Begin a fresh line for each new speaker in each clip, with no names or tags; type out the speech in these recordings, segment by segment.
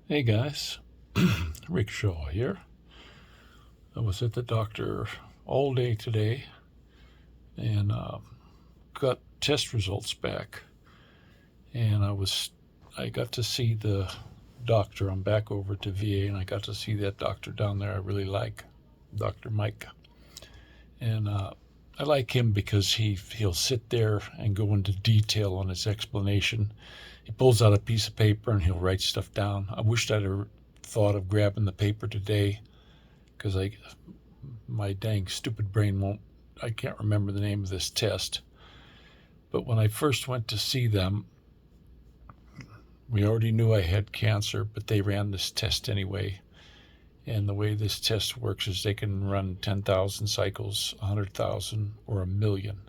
Hey guys, Rick Shaw here. I was at the doctor all day today and got test results back. And I got to see the doctor. I'm back over to VA, and I got to see that doctor down there. I really like Dr. Mike, and I like him because he'll sit there and go into detail on his explanation. He pulls out a piece of paper and he'll write stuff down. I wished I'd have thought of grabbing the paper today because my dang stupid brain won't. I can't remember the name of this test. But when I first went to see them, we already knew I had cancer, but they ran this test anyway. And the way this test works is they can run 10,000 cycles, 100,000, or a million.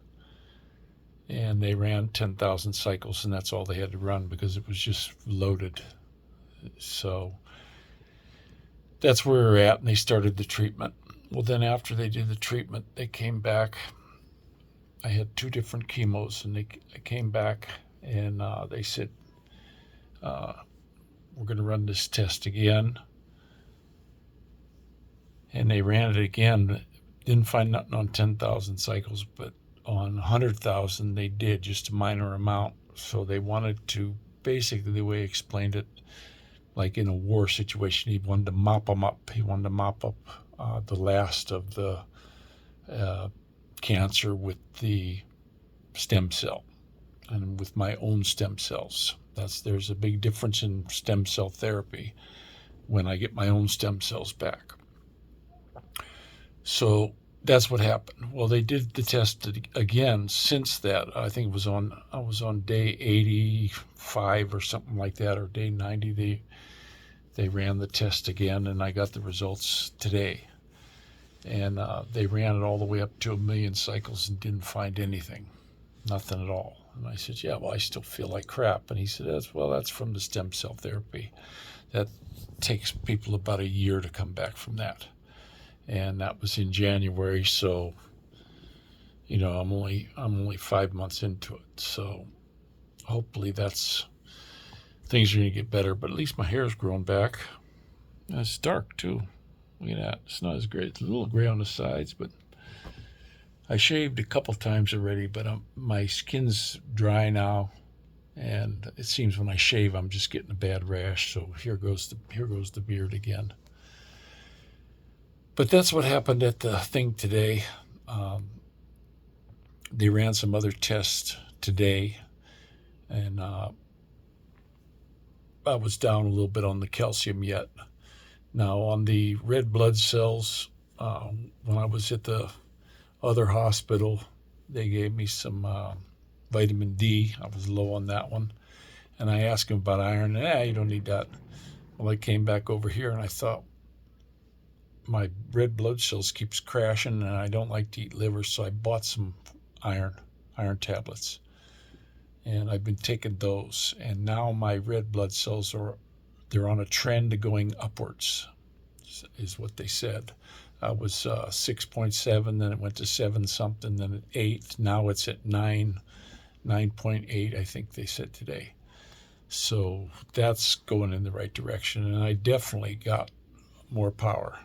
And they ran 10,000 cycles, and that's all they had to run because it was just loaded. So that's where we're at, and they started the treatment. Well, then after they did the treatment, they came back. I had 2 different chemos, and they came back, and they said, we're going to run this test again. And they ran it again. Didn't find nothing on 10,000 cycles, but on 100,000 they did, just a minor amount. So they wanted to, basically the way he explained it, like in a war situation, he wanted to mop them up. He wanted to mop up the last of the cancer with the stem cell and with my own stem cells. There's a big difference in stem cell therapy when I get my own stem cells back. So that's what happened. Well, they did the test again since that. I think I was on day 85 or something like that, or day 90. They ran the test again, and I got the results today. And they ran it all the way up to 1,000,000 cycles and didn't find anything, nothing at all. And I said, yeah, well, I still feel like crap. And he said, that's from the stem cell therapy. That takes people about a year to come back from that. And that was in January, so I'm only 5 months into it. So hopefully things are gonna get better. But at least my hair's growing back. It's dark too. Look at that. It's not as gray. It's a little gray on the sides, but I shaved a couple times already. But my skin's dry now, and it seems when I shave, I'm just getting a bad rash. So here goes the beard again. But that's what happened at the thing today. They ran some other tests today, and I was down a little bit on the calcium yet. Now, on the red blood cells, when I was at the other hospital, they gave me some vitamin D. I was low on that one. And I asked them about iron, and you don't need that. Well, I came back over here, and I thought, my red blood cells keeps crashing, and I don't like to eat liver, so I bought some iron tablets, and I've been taking those, and now my red blood cells they're on a trend of going upwards, is what they said. I was 6.7, then it went to 7 something, then at 8. Now it's at 9.8, I think they said today. So that's going in the right direction, and I definitely got more power.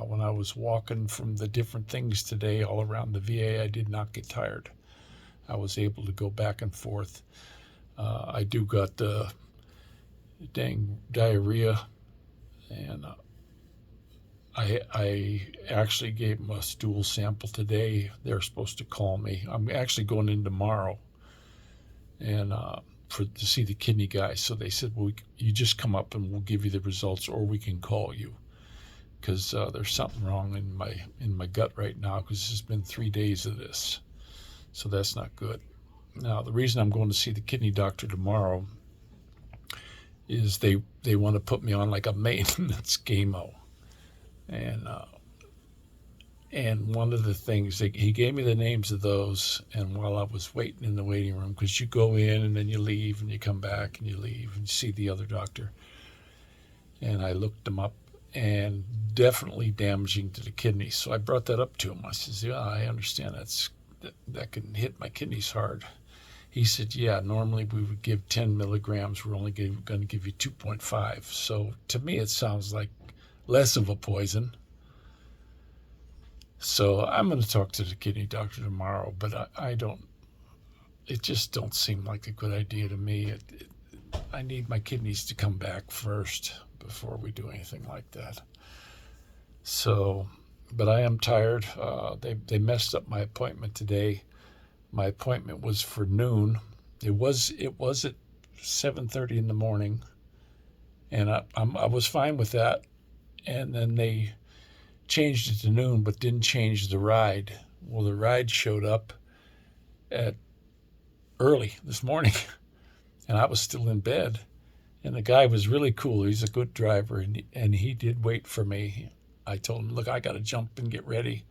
When I was walking from the different things today all around the VA, I did not get tired. I was able to go back and forth. I do got the dang diarrhea, and I actually gave them a stool sample today. They're supposed to call me. I'm actually going in tomorrow, and to see the kidney guy. So they said, well, you just come up and we'll give you the results, or we can call you. Because there's something wrong in my gut right now, because it's been 3 days of this, so that's not good. Now, the reason I'm going to see the kidney doctor tomorrow is they want to put me on like a maintenance chemo, and one of the things he gave me the names of those, and while I was waiting in the waiting room, because you go in and then you leave and you come back and you leave and you see the other doctor, and I looked them up, and definitely damaging to the kidneys. So I brought that up to him. I says, yeah, I understand that can hit my kidneys hard. He said, yeah, normally we would give 10 milligrams. We're only going to give you 2.5. So to me, it sounds like less of a poison. So I'm going to talk to the kidney doctor tomorrow, but I don't, it just don't seem like a good idea to me. I need my kidneys to come back first before we do anything like that. So, but I am tired. They messed up my appointment today. My appointment was for noon. It was at 7:30 in the morning, and I was fine with that. And then they changed it to noon, but didn't change the ride. Well, the ride showed up at early this morning, and I was still in bed. And the guy was really cool. He's a good driver, and he did wait for me. I told him, look, I got to jump and get ready.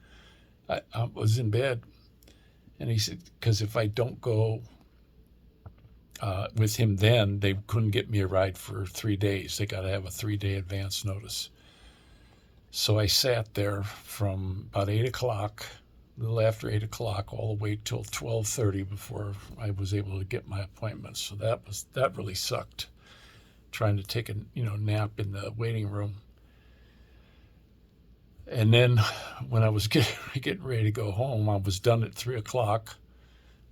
I was in bed. And he said, because if I don't go with him then, they couldn't get me a ride for 3 days. They got to have a 3-day advance notice. So I sat there from about 8 o'clock, a little after 8 o'clock, all the way till 12:30 before I was able to get my appointment. So that really sucked, trying to take a nap in the waiting room. And then when I was getting ready to go home, I was done at 3 o'clock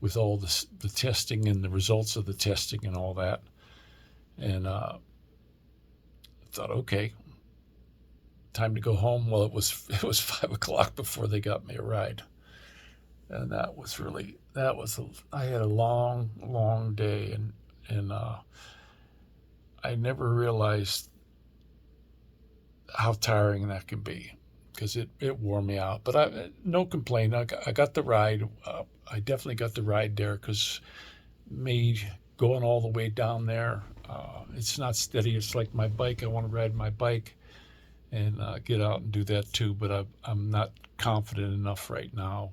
with all the testing and the results of the testing and all that. And I thought, okay, time to go home. Well, it was 5 o'clock before they got me a ride. And I had a long day, and I never realized how tiring that can be, because it wore me out. But no complaint. I got the ride. I definitely got the ride there, because me going all the way down there, it's not steady. It's like my bike. I want to ride my bike and get out and do that too. But I'm not confident enough right now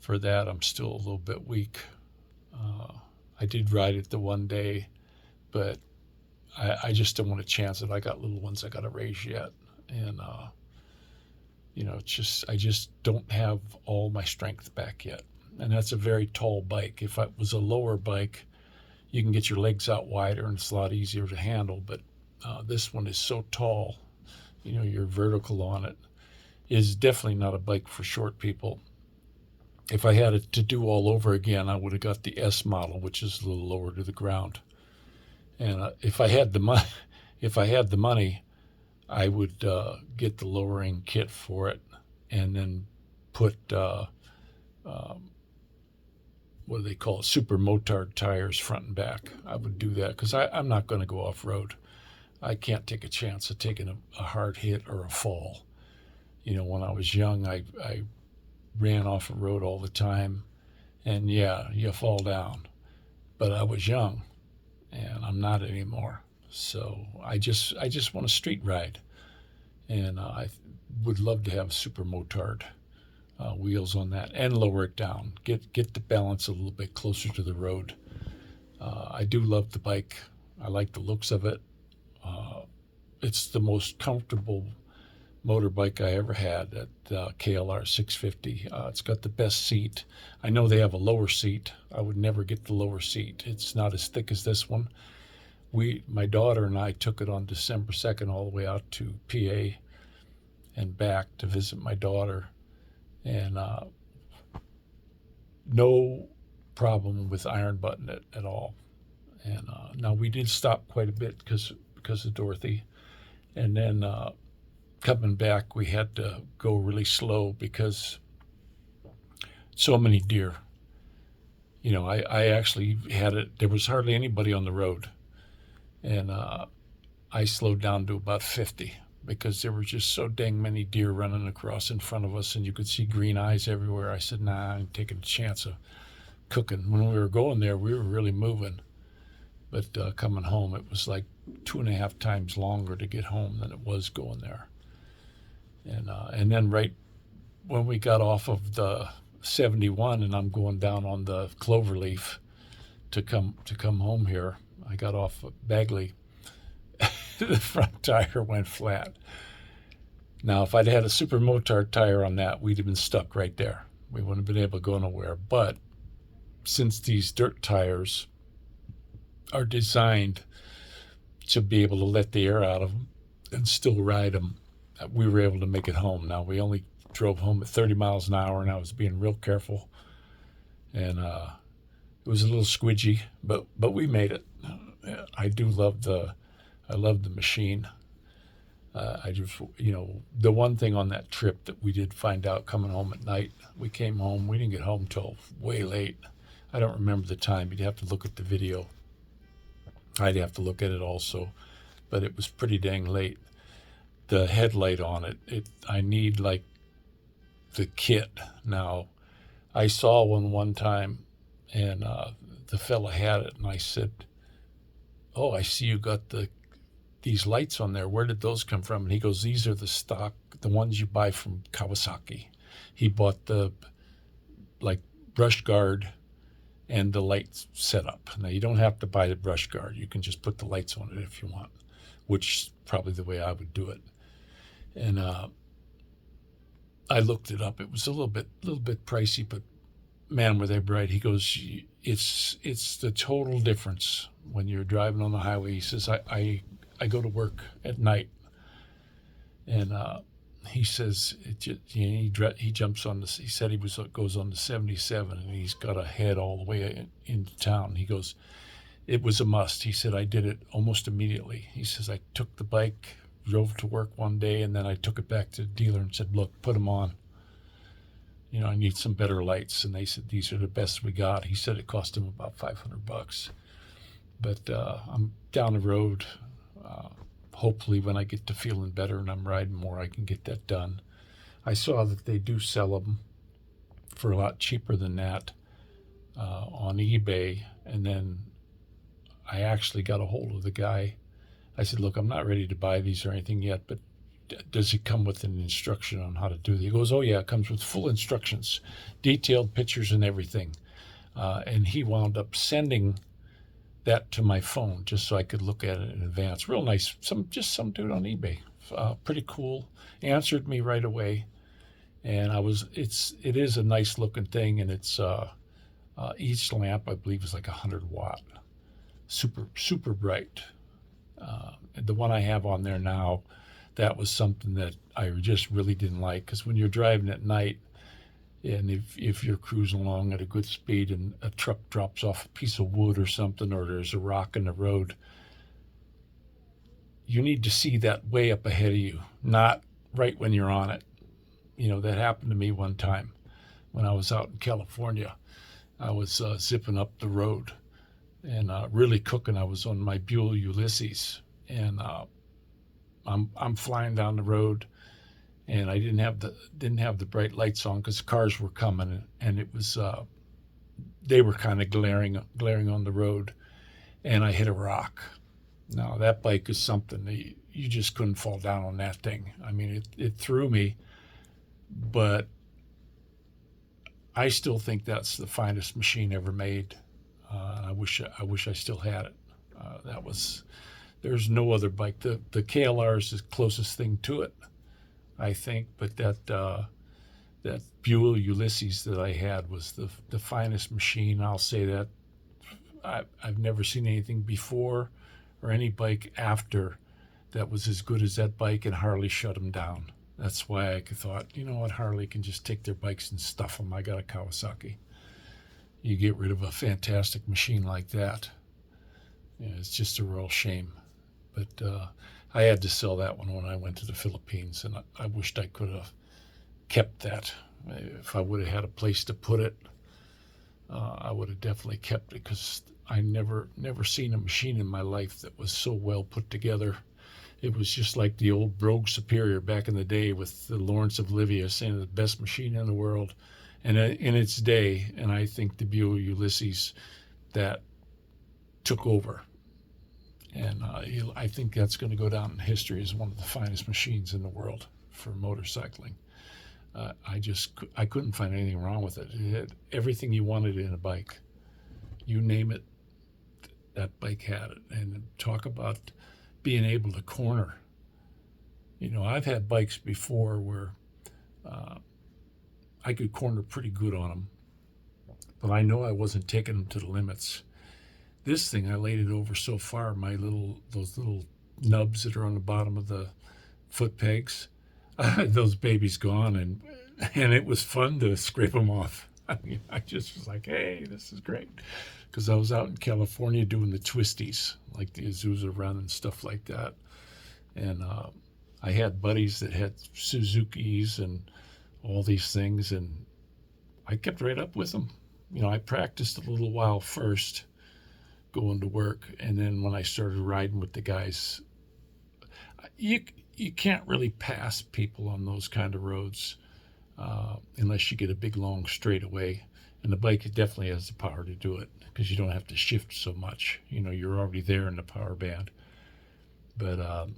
for that. I'm still a little bit weak. I did ride it the one day, but I just don't want to chance it. I got little ones I got to raise yet. And I just don't have all my strength back yet. And that's a very tall bike. If it was a lower bike, you can get your legs out wider and it's a lot easier to handle. But this one is so tall, you're vertical on it. It is definitely not a bike for short people. If I had it to do all over again, I would have got the S model, which is a little lower to the ground. And if I had the money, I would get the lowering kit for it, and then put what do they call it? Super Motard tires front and back. I would do that, because I'm not going to go off road. I can't take a chance of taking a hard hit or a fall. When I was young, I ran off the road all the time, and yeah, you fall down. But I was young, and I'm not anymore. So I just want a street ride, and I would love to have Super Motard wheels on that and lower it down, get the balance a little bit closer to the road. I do love the bike. I like the looks of it. It's the most comfortable motorbike I ever had at KLR 650. It's got the best seat. I know they have a lower seat. I would never get the lower seat. It's not as thick as this one. My daughter and I took it on December 2nd all the way out to PA and back to visit my daughter, and no problem with iron button it at all. And now we did stop quite a bit because of Dorothy, and then coming back we had to go really slow because so many deer. I actually had it. There was hardly anybody on the road. And I slowed down to about 50 because there were just so dang many deer running across in front of us, and you could see green eyes everywhere. I said, nah, I'm taking a chance of cooking. When we were going there, we were really moving. But coming home, it was like 2.5 times longer to get home than it was going there. And then right when we got off of the 71 and I'm going down on the Cloverleaf to come home here, I got off Bagley. The front tire went flat. Now, if I'd had a Super Motard tire on that, we'd have been stuck right there. We wouldn't have been able to go nowhere. But since these dirt tires are designed to be able to let the air out of them and still ride them, we were able to make it home. Now, we only drove home at 30 miles an hour, and I was being real careful. And it was a little squidgy, but we made it. I love the machine. I just, the one thing on that trip that we did find out coming home at night, we came home, we didn't get home till way late. I don't remember the time. You'd have to look at the video. I'd have to look at it also, but it was pretty dang late. The headlight on it, I need like the kit. Now, I saw one time, and the fella had it, and I said, "Oh, I see you got these lights on there. Where did those come from?" And he goes, "These are the stock, the ones you buy from Kawasaki." He bought the like brush guard and the light setup. Now, you don't have to buy the brush guard. You can just put the lights on it if you want, which is probably the way I would do it. And I looked it up. It was a little bit pricey, but man, were they bright. He goes, it's the total difference when you're driving on the highway. He says, I go to work at night, and he says he jumps on this. He said goes on the 77, and he's got to head all the way into town. He goes, it was a must. He said, I did it almost immediately. He says, I took the bike, drove to work one day, and then I took it back to the dealer and said, look, put them on. I need some better lights. And they said, these are the best we got. He said it cost him about $500. But I'm down the road. Hopefully when I get to feeling better and I'm riding more, I can get that done. I saw that they do sell them for a lot cheaper than that on eBay. And then I actually got a hold of the guy. I said, look, I'm not ready to buy these or anything yet, but does it come with an instruction on how to do it? He goes, oh, yeah, it comes with full instructions, detailed pictures and everything. And he wound up sending that to my phone just so I could look at it in advance. Real nice. Some dude on eBay. Pretty cool. Answered me right away. And it is a nice looking thing, and it's each lamp, I believe, is like 100 watt. Super bright. The one I have on there now, that was something that I just really didn't like, because when you're driving at night, and if you're cruising along at a good speed and a truck drops off a piece of wood or something, or there's a rock in the road, you need to see that way up ahead of you, not right when you're on it. That happened to me one time when I was out in California. I was zipping up the road and really cooking. I was on my Buell Ulysses, and I'm flying down the road, and I didn't have the bright lights on because cars were coming, and it was they were kind of glaring on the road, and I hit a rock. Now, that bike is something that you just couldn't fall down on that thing. I mean, it threw me, but I still think that's the finest machine ever made. I wish I still had it. There's no other bike. The KLR is the closest thing to it, I think, but that Buell Ulysses that I had was the finest machine. I'll say that. I've never seen anything before or any bike after that was as good as that bike, and Harley shut them down. That's why I thought, you know what, Harley can just take their bikes and stuff them. I got a Kawasaki. You get rid of a fantastic machine like that. It's just a real shame. But I had to sell that one when I went to the Philippines, and I wished I could have kept that. If I would have had a place to put it, I would have definitely kept it, because I never seen a machine in my life that was so well put together. It was just like the old Rogue Superior back in the day with the Lawrence of Livia saying the best machine in the world. And in its day, and I think the Buell Ulysses that took over. And I think that's going to go down in history as one of the finest machines in the world for motorcycling. I couldn't find anything wrong with it. It had everything you wanted in a bike. You name it, that bike had it. And talk about being able to corner. I've had bikes before where I could corner pretty good on them. but I know I wasn't taking them to the limits. This thing, I laid it over so far, those little nubs that are on the bottom of the foot pegs, those babies gone, and it was fun to scrape them off. I mean, I just was like, hey, this is great. Because I was out in California doing the twisties, like the Azusa Run and stuff like that. And I had buddies that had Suzukis and all these things, and I kept right up with them. I practiced a little while first going to work, and then when I started riding with the guys, you can't really pass people on those kind of roads unless you get a big long straightaway, and the bike definitely has the power to do it because you don't have to shift so much. You're already there in the power band. But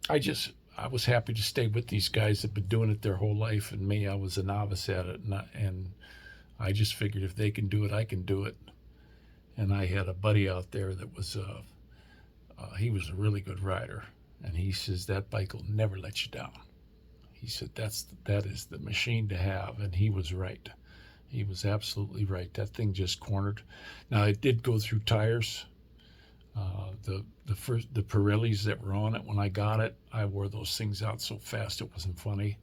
I was happy to stay with these guys that have been doing it their whole life, and me, I was a novice at it, and I just figured if they can do it, I can do it. And I had a buddy out there that was he was a really good rider, and he says that bike will never let you down. He said that is the machine to have, and he was right. He was absolutely right. That thing just cornered. Now it did go through tires. The Pirellis that were on it when I got it, I wore those things out so fast it wasn't funny.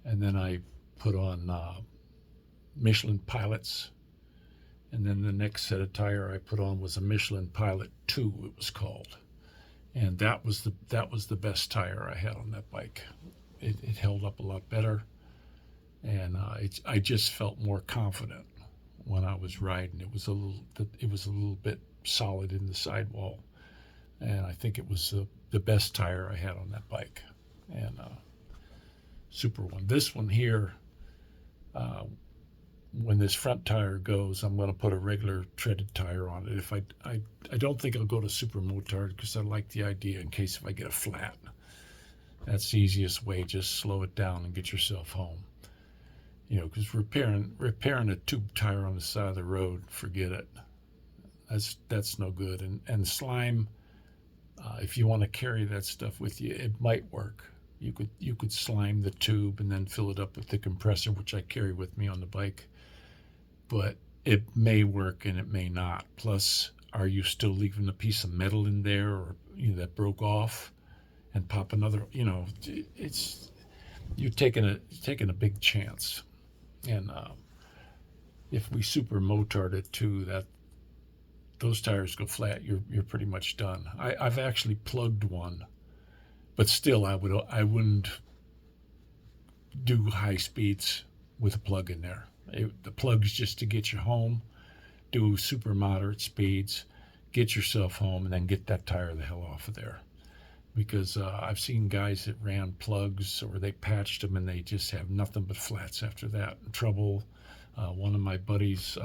And then I put on Michelin Pilots, and then the next set of tire I put on was a Michelin Pilot 2, it was called, and that was the best tire I had on that bike. It held up a lot better, and I just felt more confident when I was riding. It was a little bit solid in the sidewall, and I think it was the best tire I had on that bike, and super one. This one here, when this front tire goes, I'm going to put a regular treaded tire on it. If I don't think I'll go to super motard because I like the idea in case if I get a flat. That's the easiest way. Just slow it down and get yourself home. Because repairing a tube tire on the side of the road, forget it. That's no good. And slime, if you want to carry that stuff with you, it might work. You could slime the tube and then fill it up with the compressor, which I carry with me on the bike. But it may work and it may not. Plus, are you still leaving a piece of metal in there or that broke off and pop another? It's you're taking a big chance. And if we super motard it too, those tires go flat, you're pretty much done. I've actually plugged one, but still I wouldn't do high speeds with a plug in there. The plug's just to get you home, do super moderate speeds, get yourself home, and then get that tire the hell off of there. Because I've seen guys that ran plugs or they patched them and they just have nothing but flats after that. Trouble. One of my buddies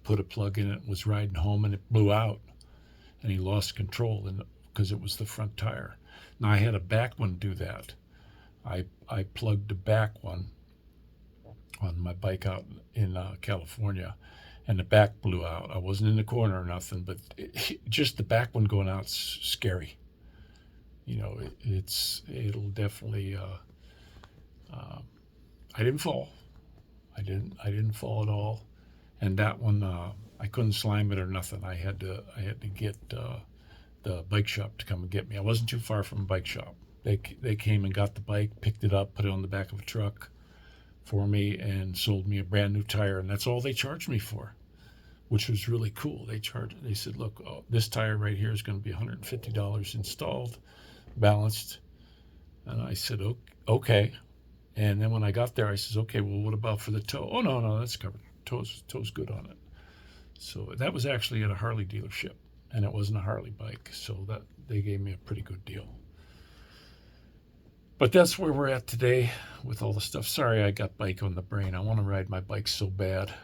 put a plug in it, was riding home, and it blew out, and he lost control because it was the front tire. Now I had a back one do that. I plugged the back one on my bike out in California, and the back blew out. I wasn't in the corner or nothing, but just the back one going out's scary. It'll definitely. I didn't fall. I didn't fall at all, and that one I couldn't slime it or nothing. I had to get the bike shop to come and get me. I wasn't too far from a bike shop. They came and got the bike, picked it up, put it on the back of a truck for me, and sold me a brand new tire, and that's all they charged me for, which was really cool. They said, look, this tire right here is going to be $150 installed, balanced, and I said, okay. And then when I got there, I says, okay, well, what about for the toe? Oh, no, that's covered. Toe's good on it. So that was actually at a Harley dealership, and it wasn't a Harley bike, so that they gave me a pretty good deal. But that's where we're at today with all the stuff. Sorry, I got bike on the brain. I want to ride my bike so bad.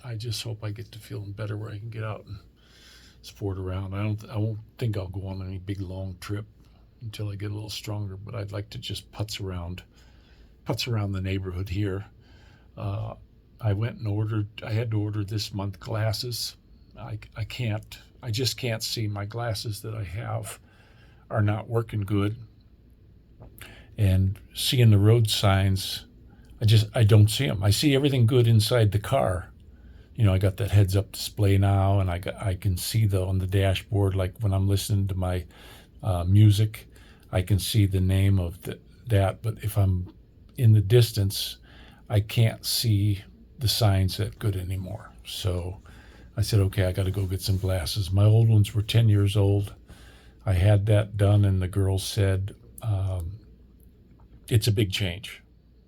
I just hope I get to feeling better where I can get out and sport around. I won't think I'll go on any big long trip until I get a little stronger, but I'd like to just putz around the neighborhood here. I went and I had to order this month glasses. I just can't see. My glasses that I have are not working good. And seeing the road signs, I don't see them. I see everything good inside the car. You know, I got that heads up display now, and I can see on the dashboard, like when I'm listening to my music, I can see the name of that. But if I'm in the distance, I can't see the signs that good anymore. So I said, okay, I got to go get some glasses. My old ones were 10 years old. I had that done, and the girl said, it's a big change.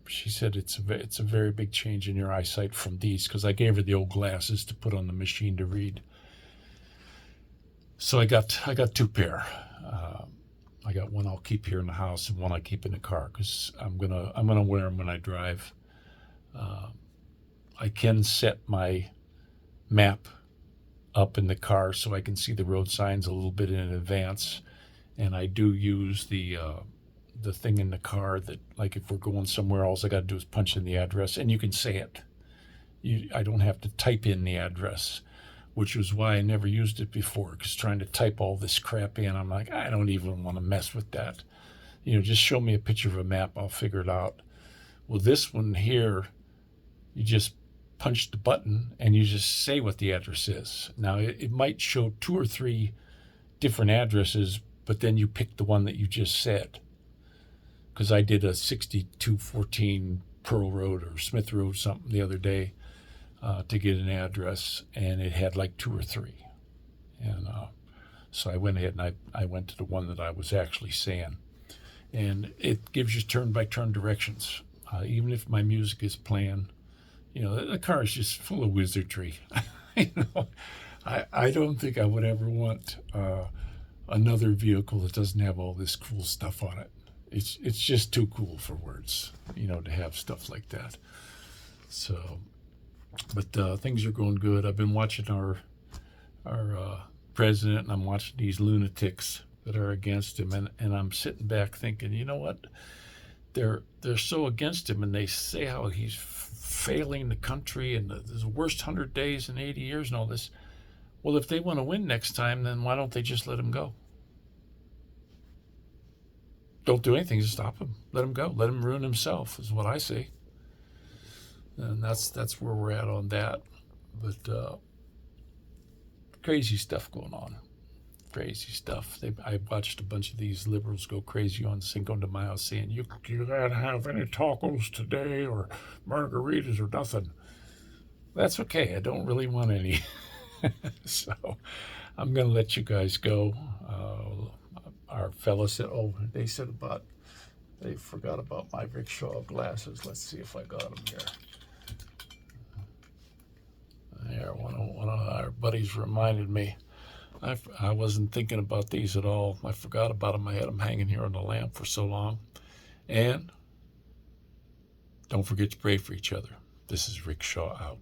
She said it's a very big change in your eyesight from these, because I gave her the old glasses to put on the machine to read. So I got two pair. I got one I'll keep here in the house and one I keep in the car, because I'm gonna wear them when I drive. I can set my map up in the car so I can see the road signs a little bit in advance, and I do use the thing in the car that, like, if we're going somewhere, all I got to do is punch in the address, and you can say it. I don't have to type in the address, which was why I never used it before, because trying to type all this crap in, I'm like, I don't even want to mess with that. You know, just show me a picture of a map, I'll figure it out. Well, this one here, you just punch the button and you just say what the address is. Now, it might show 2 or 3 different addresses, but then you pick the one that you just said. Because I did a 6214 Pearl Road or Smith Road something the other day to get an address, and it had like 2 or 3. And so I went ahead and I went to the one that I was actually saying. And it gives you turn-by-turn directions. Even if my music is playing, you know, the car is just full of wizardry. You know, I don't think I would ever want another vehicle that doesn't have all this cool stuff on it. It's just too cool for words, you know, to have stuff like that. So, but things are going good. I've been watching our president, and I'm watching these lunatics that are against him, and I'm sitting back thinking, you know what? They're so against him, and they say how he's failing the country, and the worst 100 days in 80 years and all this. Well, if they want to win next time, then why don't they just let him go? Don't do anything to stop him. Let him go. Let him ruin himself, is what I say. And that's where we're at on that. But crazy stuff going on. Crazy stuff. I watched a bunch of these liberals go crazy on Cinco de Mayo, saying, you can't have any tacos today or margaritas or nothing. That's okay. I don't really want any. So I'm going to let you guys go. Our fellow said, they forgot about my rickshaw glasses. Let's see if I got them here. There, one of our buddies reminded me. I wasn't thinking about these at all. I forgot about them. I had them hanging here on the lamp for so long. And don't forget to pray for each other. This is Rick Shaw out.